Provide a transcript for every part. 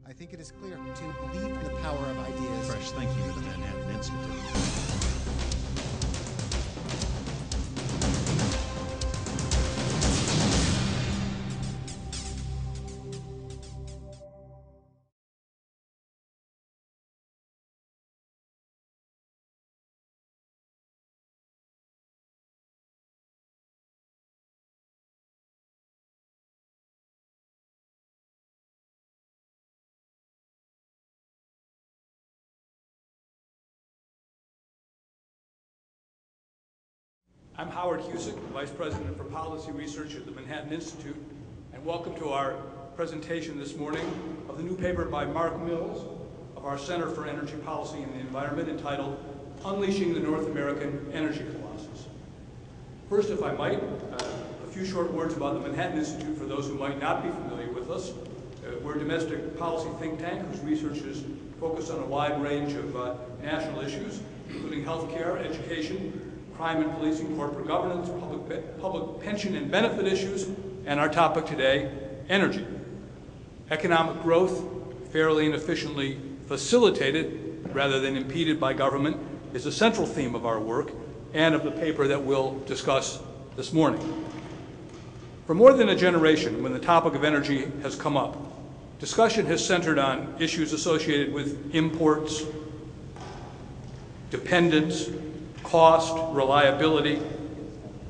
I think it is clear to believe in the power of ideas. Fresh thinking of the Manhattan Institute. I'm Howard Husock, Vice President for Policy Research at the Manhattan Institute, and welcome to our presentation this morning of the new paper by Mark Mills of our Center for Energy Policy and the Environment entitled Unleashing the North American Energy Colossus. First, if I might, a few short words about the Manhattan Institute for those who might not be familiar with us. We're a domestic policy think tank whose research is focused on a wide range of national issues, including healthcare, education, crime and policing, corporate governance, public pension and benefit issues, and our topic today, energy. Economic growth, fairly and efficiently facilitated rather than impeded by government, is a central theme of our work and of the paper that we'll discuss this morning. For more than a generation, when the topic of energy has come up, discussion has centered on issues associated with imports, dependence, cost, reliability.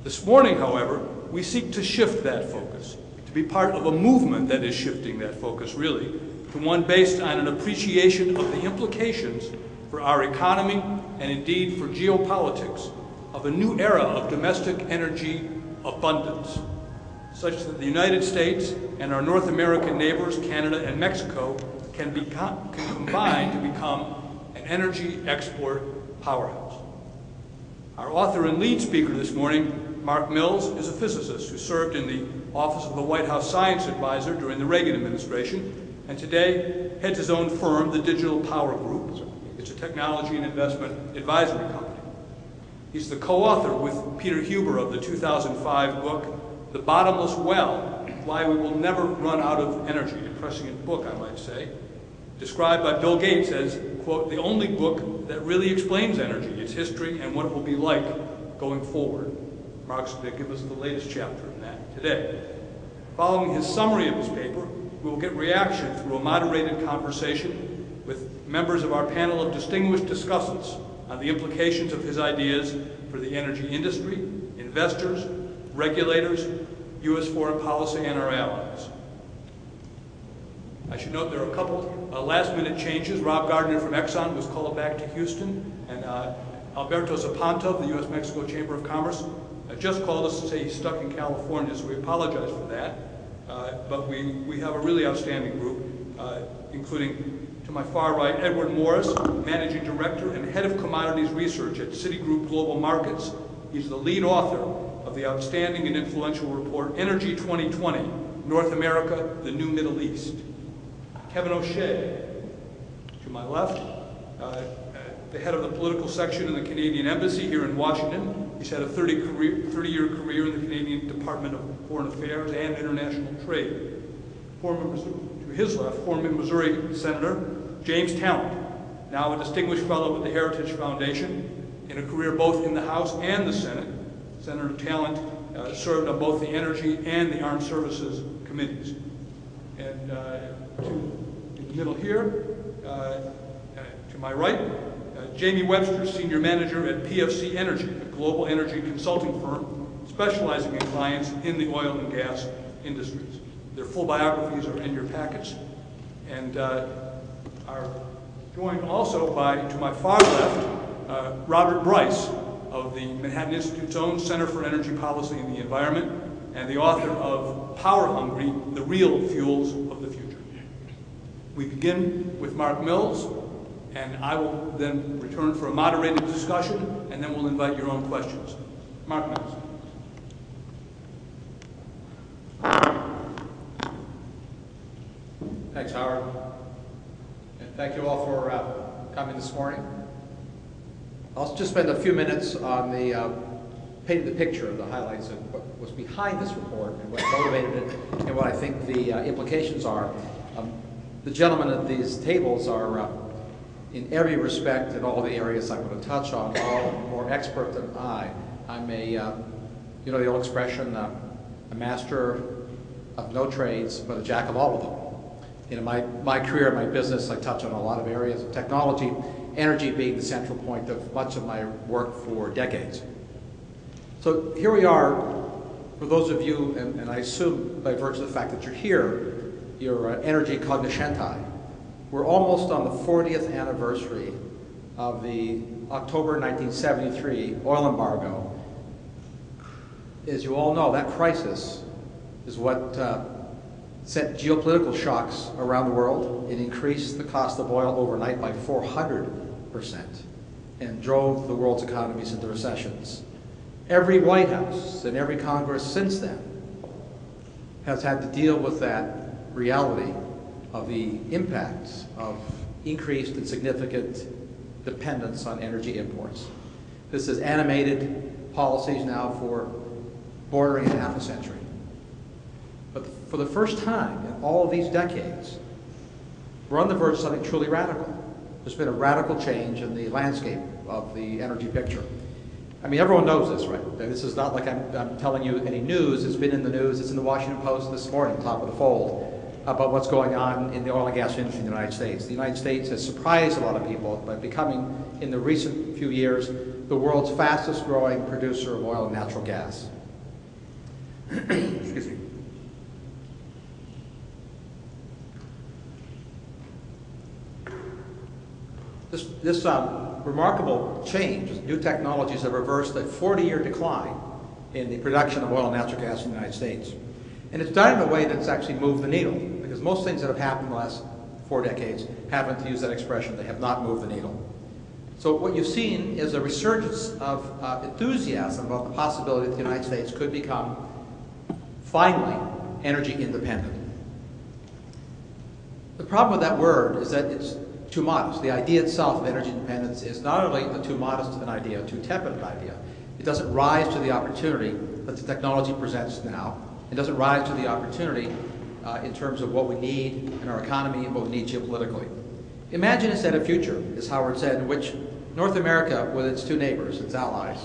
This morning, however, we seek to shift that focus, to be part of a movement that is shifting that focus, really, to one based on an appreciation of the implications for our economy and indeed for geopolitics of a new era of domestic energy abundance, such that the United States and our North American neighbors, Canada and Mexico, can combine to become an energy export powerhouse. Our author and lead speaker this morning, Mark Mills, is a physicist who served in the Office of the White House Science Advisor during the Reagan administration, and today heads his own firm, the Digital Power Group. It's a technology and investment advisory company. He's the co-author with Peter Huber of the 2005 book, The Bottomless Well, Why We Will Never Run Out of Energy, a prescient book, I might say, described by Bill Gates as, quote, the only book that really explains energy, its history, and what it will be like going forward. Mark's going to give us the latest chapter in that today. Following his summary of his paper, we will get reaction through a moderated conversation with members of our panel of distinguished discussants on the implications of his ideas for the energy industry, investors, regulators, U.S. foreign policy, and our allies. I should note there are a couple last-minute changes. Rob Gardner from Exxon was called back to Houston, and Alberto Zapanto of the U.S.-Mexico Chamber of Commerce just called us to say he's stuck in California, so we apologize for that. But we have a really outstanding group, including, to my far right, Edward Morris, Managing Director and Head of Commodities Research at Citigroup Global Markets. He's the lead author of the outstanding and influential report, Energy 2020, North America, the New Middle East. Kevin O'Shea, to my left, the head of the political section in the Canadian Embassy here in Washington. He's had a 30-year career in the Canadian Department of Foreign Affairs and International Trade. To his left, former Missouri Senator James Talent, now a distinguished fellow with the Heritage Foundation, in a career both in the House and the Senate. Senator Talent served on both the Energy and the Armed Services Committees. And in the middle here, to my right, Jamie Webster, Senior Manager at PFC Energy, a global energy consulting firm specializing in clients in the oil and gas industries. Their full biographies are in your packets, and are joined also by, to my far left, Robert Bryce of the Manhattan Institute's own Center for Energy Policy and the Environment, and the author of Power Hungry, The Real Fuels of the Future. We begin with Mark Mills, and I will then return for a moderated discussion, and then we'll invite your own questions. Mark Mills. Thanks, Howard. And thank you all for coming this morning. I'll just spend a few minutes on painting the picture of the highlights of what was behind this report and what motivated it and what I think the implications are. The gentlemen at these tables are, in every respect, in all the areas I'm going to touch on, all more expert than I. I'm a, you know the old expression, a master of no trades, but a jack of all of them. You know, my career, my business, I touch on a lot of areas of technology, energy being the central point of much of my work for decades. So here we are, for those of you, and I assume by virtue of the fact that you're here, you're energy cognoscenti. We're almost on the 40th anniversary of the October 1973 oil embargo. As you all know, that crisis is what sent geopolitical shocks around the world. It increased the cost of oil overnight by 400% and drove the world's economies into recessions. Every White House and every Congress since then has had to deal with that reality of the impacts of increased and significant dependence on energy imports. This has animated policies now for bordering a half a century. But for the first time in all of these decades, we're on the verge of something truly radical. There's been a radical change in the landscape of the energy picture. I mean, everyone knows this, right? This is not like I'm telling you any news. It's been in the news. It's in the Washington Post this morning, top of the fold, about what's going on in the oil and gas industry in the United States. The United States has surprised a lot of people by becoming, in the recent few years, the world's fastest growing producer of oil and natural gas. Excuse me. This remarkable change, new technologies have reversed a 40-year decline in the production of oil and natural gas in the United States. And it's done in a way that's actually moved the needle, because most things that have happened in the last 4 decades haven't, to use that expression, they have not moved the needle. So what you've seen is a resurgence of enthusiasm about the possibility that the United States could become, finally, energy independent. The problem with that word is that it's too modest. The idea itself of energy independence is not only a too modest an idea, too tepid an idea. It doesn't rise to the opportunity that the technology presents now. It doesn't rise to the opportunity in terms of what we need in our economy and what we need geopolitically. Imagine instead a future, as Howard said, in which North America, with its two neighbors, its allies,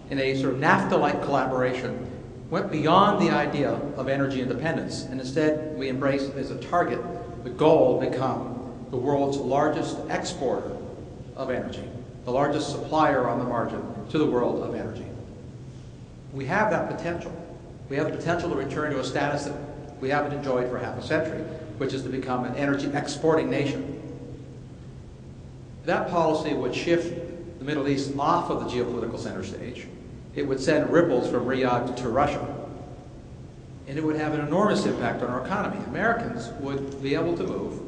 in a sort of NAFTA-like collaboration, went beyond the idea of energy independence, and instead we embraced as a target the goal to become the world's largest exporter of energy, the largest supplier on the margin to the world of energy. We have that potential. We have the potential to return to a status that we haven't enjoyed for half a century, which is to become an energy exporting nation. That policy would shift the Middle East off of the geopolitical center stage. It would send ripples from Riyadh to Russia. And it would have an enormous impact on our economy. Americans would be able to move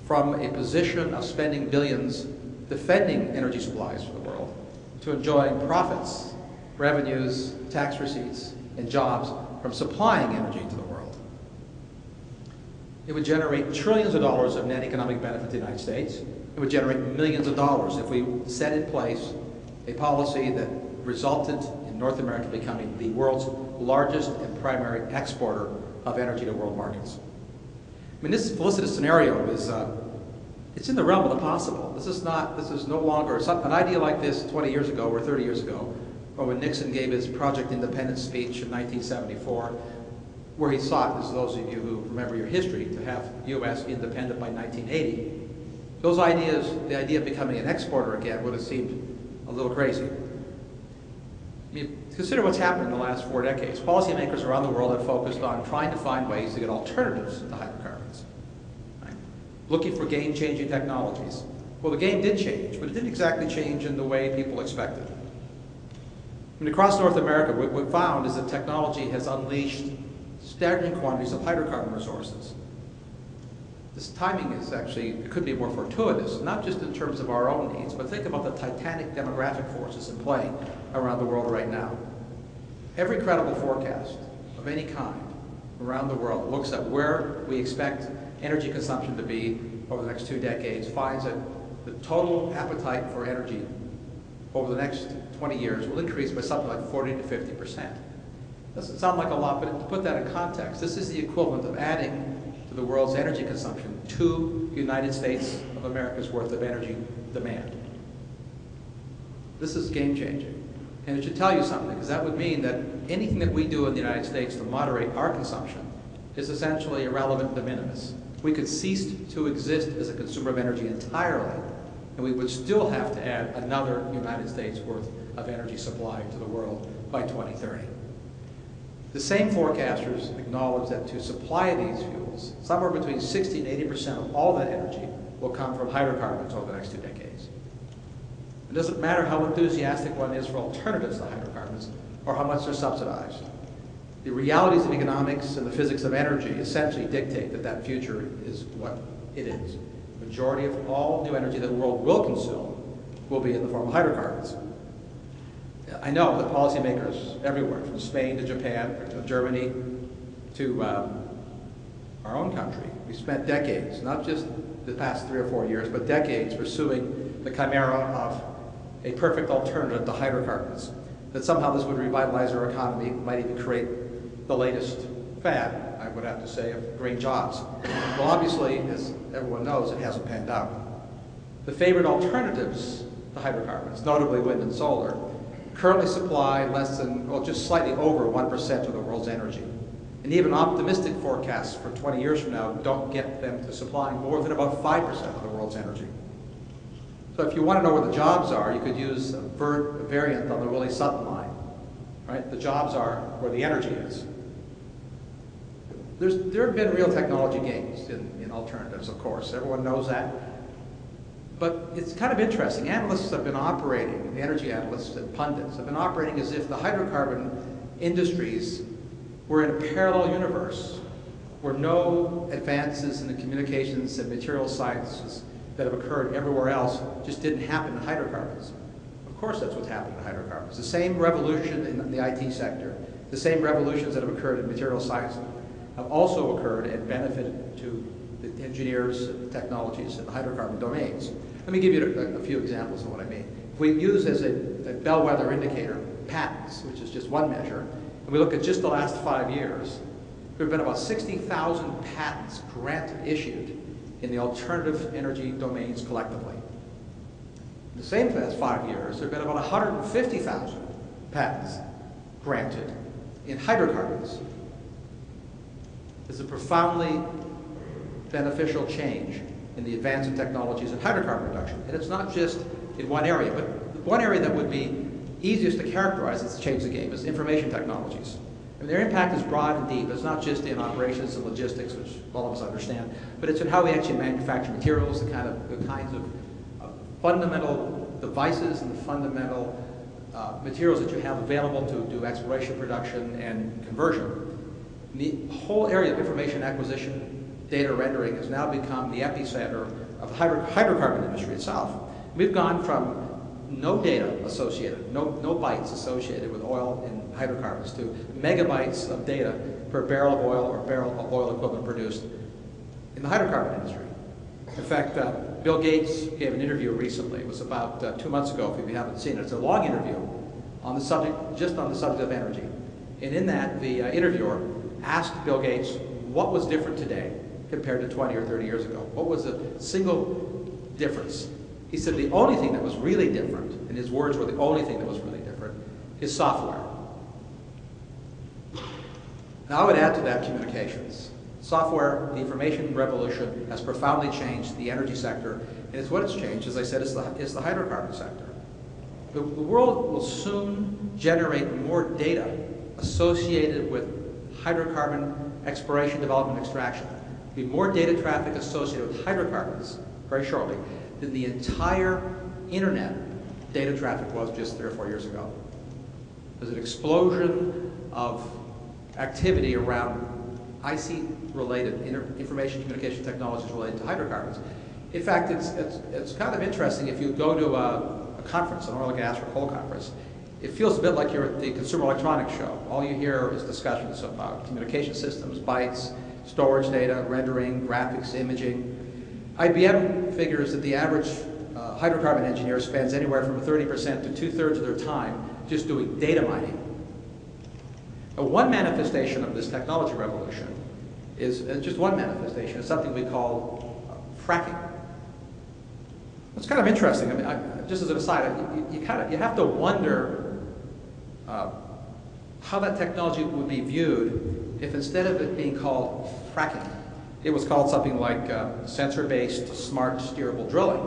from a position of spending billions defending energy supplies for the world to enjoying profits, revenues, tax receipts, and jobs from supplying energy to the world. It would generate trillions of dollars of net economic benefit to the United States. It would generate millions of dollars if we set in place a policy that resulted in North America becoming the world's largest and primary exporter of energy to world markets. I mean, this felicitous scenario is, it's in the realm of the possible. This is no longer, an idea like this 20 years ago or 30 years ago, or when Nixon gave his Project Independence speech in 1974, where he sought, as those of you who remember your history, to have U.S. independent by 1980. Those ideas, the idea of becoming an exporter again, would have seemed a little crazy. I mean, consider what's happened in the last 4 decades. Policymakers around the world have focused on trying to find ways to get alternatives to hydrocarbons, right? Looking for game-changing technologies. Well, the game did change, but it didn't exactly change in the way people expected. I mean, across North America, what we found is that technology has unleashed staggering quantities of hydrocarbon resources. This timing is actually, it could be more fortuitous, not just in terms of our own needs, but think about the titanic demographic forces in play around the world right now. Every credible forecast of any kind around the world looks at where we expect energy consumption to be over the next 2 decades, finds that the total appetite for energy over the next 20 years will increase by something like 40 to 50%. Doesn't sound like a lot, but to put that in context, this is the equivalent of adding to to the world's energy consumption, 2 United States of America's worth of energy demand. This is game-changing. And it should tell you something, because that would mean that anything that we do in the United States to moderate our consumption is essentially irrelevant, de minimis. We could cease to exist as a consumer of energy entirely, and we would still have to add another United States worth of energy supply to the world by 2030. The same forecasters acknowledge that to supply these fuels, somewhere between 60 and 80% of all that energy will come from hydrocarbons over the next 2 decades. It doesn't matter how enthusiastic one is for alternatives to hydrocarbons or how much they're subsidized. The realities of economics and the physics of energy essentially dictate that that future is what it is. The majority of all new energy that the world will consume will be in the form of hydrocarbons. I know that policymakers everywhere, from Spain to Japan, to Germany, to our own country, we spent decades, not just the past 3 or 4 years, but decades pursuing the chimera of a perfect alternative to hydrocarbons, that somehow this would revitalize our economy, might even create the latest fad, I would have to say, of green jobs. Well, obviously, as everyone knows, it hasn't panned out. The favored alternatives to hydrocarbons, notably wind and solar, currently supply less than, well, just slightly over 1% of the world's energy. And even optimistic forecasts for 20 years from now don't get them to supplying more than about 5% of the world's energy. So if you want to know where the jobs are, you could use a variant on the Willie Sutton line, right? The jobs are where the energy is. There have been real technology gains in alternatives, of course. Everyone knows that. But it's kind of interesting. Analysts have been operating, the energy analysts and pundits have been operating as if the hydrocarbon industries were in a parallel universe where no advances in the communications and material sciences that have occurred everywhere else just didn't happen in hydrocarbons. Of course that's what's happened in hydrocarbons. The same revolution in the IT sector, the same revolutions that have occurred in material science have also occurred and benefited to the engineers and technologies in the hydrocarbon domains. Let me give you a few examples of what I mean. If we use as a bellwether indicator patents, which is just one measure, and we look at just the last 5 years, there have been about 60,000 patents granted, issued in the alternative energy domains collectively. In the same last 5 years, there have been about 150,000 patents granted in hydrocarbons. It's a profoundly beneficial change in the advance of technologies in hydrocarbon reduction. And it's not just in one area, but one area that would be easiest to characterize as change the game is information technologies. And their impact is broad and deep. It's not just in operations and logistics, which all of us understand, but it's in how we actually manufacture materials, the kinds of fundamental devices and the fundamental materials that you have available to do exploration, production, and conversion. The whole area of information acquisition, data rendering has now become the epicenter of the hydrocarbon industry itself. We've gone from no data associated, no bytes associated with oil and hydrocarbons to megabytes of data per barrel of oil or barrel of oil equivalent produced in the hydrocarbon industry. In fact, Bill Gates gave an interview recently. It was about 2 months ago, if you haven't seen it. It's a long interview on the subject, just on the subject of energy. And in that, the interviewer asked Bill Gates what was different today compared to 20 or 30 years ago. What was the single difference? He said the only thing that was really different, and his words were the only thing that was really different, is software. Now I would add to that communications. Software, the information revolution, has profoundly changed the energy sector, and it's what it's changed, as I said, is the hydrocarbon sector. The world will soon generate more data associated with hydrocarbon exploration, development, extraction. There'll be more data traffic associated with hydrocarbons very shortly than the entire internet data traffic was just 3 or 4 years ago. There's an explosion of activity around IC-related, information communication technologies related to hydrocarbons. In fact, it's kind of interesting if you go to a conference, an oil and gas or coal conference, it feels a bit like you're at the Consumer Electronics Show. All you hear is discussions about communication systems, bytes, storage data, rendering, graphics, imaging. IBM figures that the average hydrocarbon engineer spends anywhere from 30% to 2/3 of their time just doing data mining. Now, one manifestation of this technology revolution is just one manifestation. It's something we call fracking. It's kind of interesting. I mean, just as an aside, you have to wonder how that technology would be viewed if instead of it being called fracking, it was called something like sensor-based smart steerable drilling.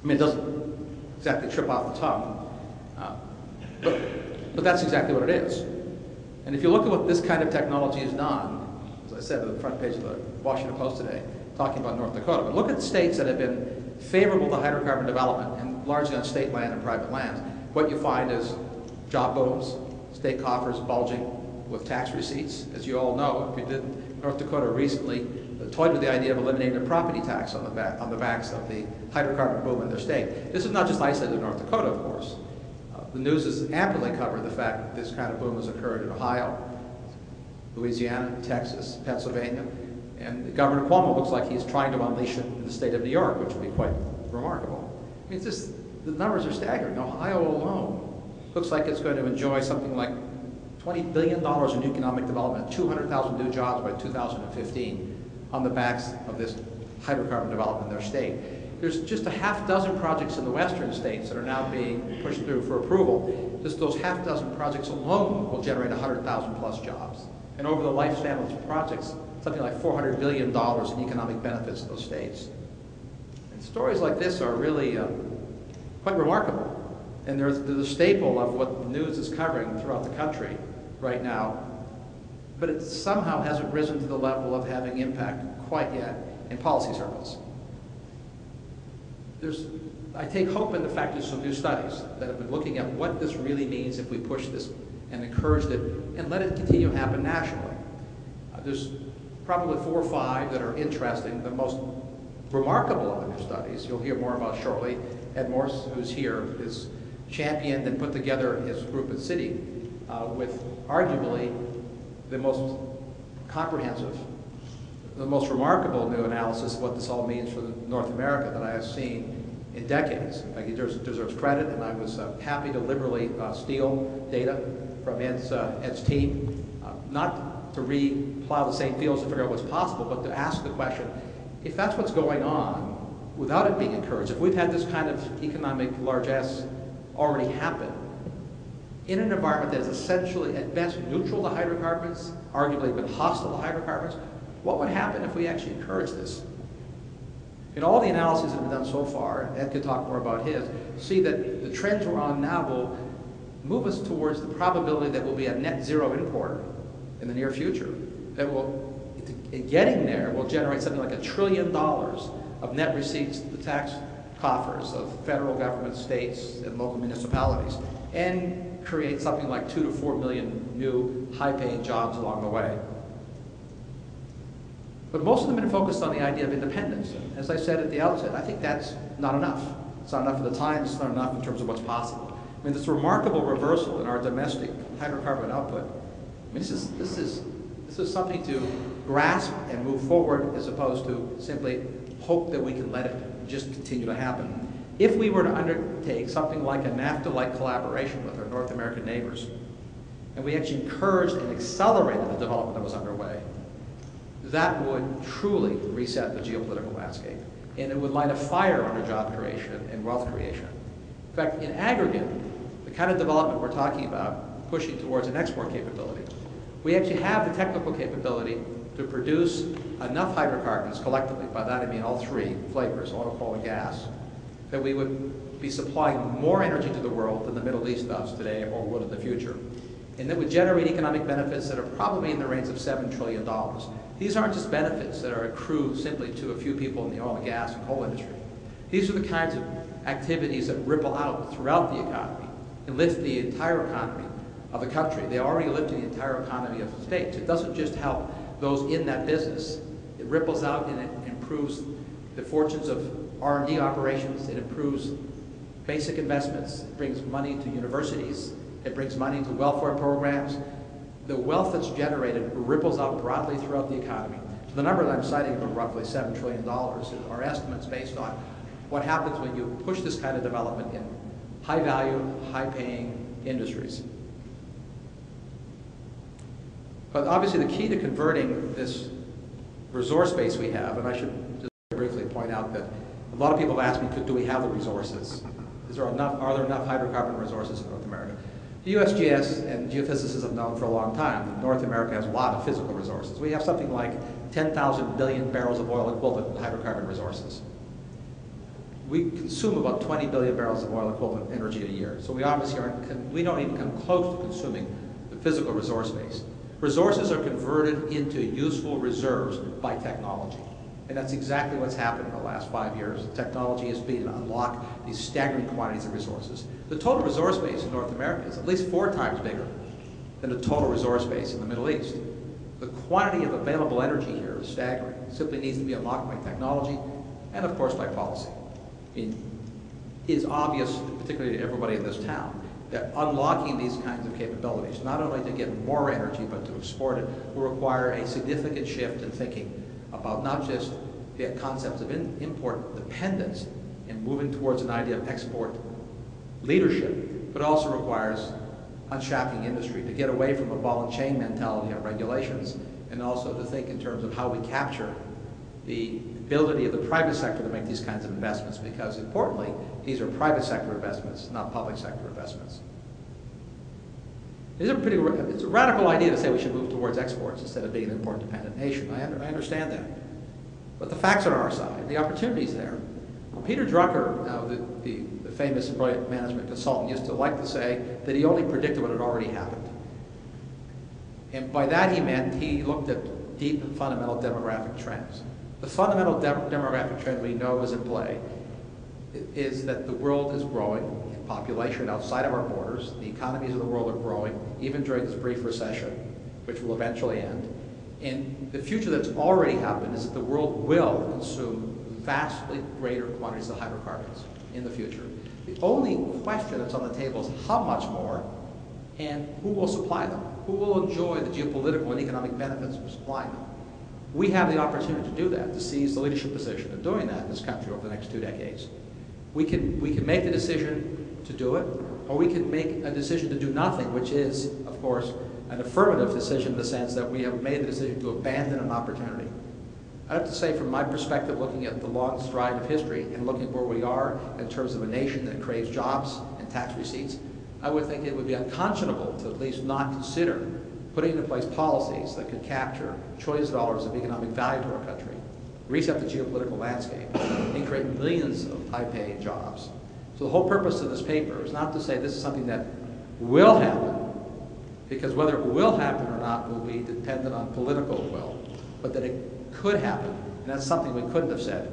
I mean, it doesn't exactly trip off the tongue, but that's exactly what it is. And if you look at what this kind of technology has done, as I said at the front page of the Washington Post today, talking about North Dakota, but look at states that have been favorable to hydrocarbon development, and largely on state land and private lands. What you find is job booms, state coffers bulging with tax receipts. As you all know, if you did, North Dakota recently toyed with the idea of eliminating the property tax on the backs of the hydrocarbon boom in their state. This is not just isolated to North Dakota, of course. The news has amply covered the fact that this kind of boom has occurred in Ohio, Louisiana, Texas, Pennsylvania, and Governor Cuomo looks like he's trying to unleash it in the state of New York, which would be quite remarkable. I mean, it's just, the numbers are staggering. Ohio alone looks like it's going to enjoy something like $20 billion in economic development, 200,000 new jobs by 2015 on the backs of this hydrocarbon development in their state. There's just a half dozen projects in the western states that are now being pushed through for approval. Just those half dozen projects alone will generate 100,000 plus jobs. And over the lifespan of those projects, something like $400 billion in economic benefits to those states. And stories like this are really quite remarkable. And they're the staple of what the news is covering throughout the country right now. But it somehow hasn't risen to the level of having impact quite yet in policy circles. I take hope in the fact there's some new studies that have been looking at what this really means if we push this and encouraged it and let it continue to happen nationally. There's probably 4 or 5 that are interesting. The most remarkable of the new studies, you'll hear more about shortly. Ed Morse, who's here, is championed and put together his group at Citi with arguably the most comprehensive, the most remarkable new analysis of what this all means for North America that I have seen in decades. In fact, he deserves credit, and I was happy to liberally steal data from Ed's team, not to re-plow the same fields to figure out what's possible, but to ask the question, if that's what's going on, without it being encouraged, if we've had this kind of economic largesse already happen, in an environment that is essentially, at best, neutral to hydrocarbons, arguably even hostile to hydrocarbons, what would happen if we actually encouraged this? In all the analyses that have been done so far, and Ed could talk more about his, see that the trends we're on now will move us towards the probability that we'll be a net zero importer in the near future. That will, getting there, will generate something like $1 trillion of net receipts to the tax coffers of federal government, states, and local municipalities, and create something like 2 to 4 million new high-paying jobs along the way. But most of them have been focused on the idea of independence. And as I said at the outset, I think that's not enough. It's not enough at the time, it's not enough in terms of what's possible. I mean, this remarkable reversal in our domestic hydrocarbon output, I mean, this is something to grasp and move forward as opposed to simply hope that we can let it just continue to happen. If we were to undertake something like a NAFTA-like collaboration with our North American neighbors, and we actually encouraged and accelerated the development that was underway, that would truly reset the geopolitical landscape. And it would light a fire under job creation and wealth creation. In fact, in aggregate, the kind of development we're talking about, pushing towards an export capability, we actually have the technical capability to produce enough hydrocarbons collectively, by that I mean all 3 flavors, oil, coal, and gas, that we would be supplying more energy to the world than the Middle East does today or would in the future. And that would generate economic benefits that are probably in the range of $7 trillion. These aren't just benefits that are accrued simply to a few people in the oil and gas and coal industry. These are the kinds of activities that ripple out throughout the economy and lift the entire economy of the country. They already lift the entire economy of the states. It doesn't just help those in that business. It ripples out and it improves the fortunes of R&D operations. It improves basic investments. It brings money to universities. It brings money to welfare programs. The wealth that's generated ripples out broadly throughout the economy. So the number that I'm citing of roughly $7 trillion are estimates based on what happens when you push this kind of development in high-value, high-paying industries. But obviously the key to converting this resource base we have, and I should just briefly point out that a lot of people have asked me, do we have the resources? Are there enough hydrocarbon resources in North America? The USGS and geophysicists have known for a long time that North America has a lot of physical resources. We have something like 10,000 billion barrels of oil equivalent hydrocarbon resources. We consume about 20 billion barrels of oil equivalent energy a year. So we obviously we don't even come close to consuming the physical resource base. Resources are converted into useful reserves by technology. And that's exactly what's happened in the last 5 years. Technology has been to unlock these staggering quantities of resources. The total resource base in North America is at least 4 times bigger than the total resource base in the Middle East. The quantity of available energy here is staggering. It simply needs to be unlocked by technology and, of course, by policy. It is obvious, particularly to everybody in this town, that unlocking these kinds of capabilities, not only to get more energy but to export it, will require a significant shift in thinking about not just the concepts of import dependence and moving towards an idea of export leadership, but also requires unshackling industry to get away from a ball and chain mentality of regulations, and also to think in terms of how we capture the ability of the private sector to make these kinds of investments, because importantly, these are private sector investments, not public sector investments. It's a radical idea to say we should move towards exports instead of being an import-dependent nation. I understand that. But the facts are on our side. The opportunity is there. Peter Drucker, the famous and brilliant management consultant, used to like to say that he only predicted what had already happened. And by that he meant he looked at deep and fundamental demographic trends. The fundamental demographic trend we know is in play is that the world is growing in population outside of our borders. The economies of the world are growing, even during this brief recession, which will eventually end. And the future that's already happened is that the world will consume vastly greater quantities of hydrocarbons in the future. The only question that's on the table is how much more and who will supply them? Who will enjoy the geopolitical and economic benefits of supplying them? We have the opportunity to do that, to seize the leadership position of doing that in this country over the next 2 decades. We can make the decision to do it, or we can make a decision to do nothing, which is, of course, an affirmative decision in the sense that we have made the decision to abandon an opportunity. I have to say, from my perspective, looking at the long stride of history and looking at where we are in terms of a nation that craves jobs and tax receipts, I would think it would be unconscionable to at least not consider putting into place policies that could capture trillions of dollars of economic value to our country, reset the geopolitical landscape, and create millions of high-paying jobs. So the whole purpose of this paper is not to say this is something that will happen, because whether it will happen or not will be dependent on political will, but that it could happen. And that's something we couldn't have said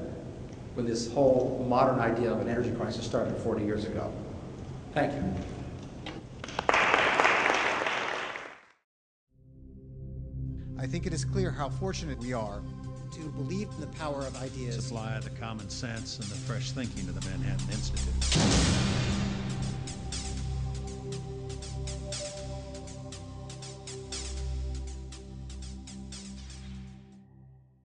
when this whole modern idea of an energy crisis started 40 years ago. Thank you. I think it is clear how fortunate we are to believe in the power of ideas. Supply the common sense and the fresh thinking of the Manhattan Institute.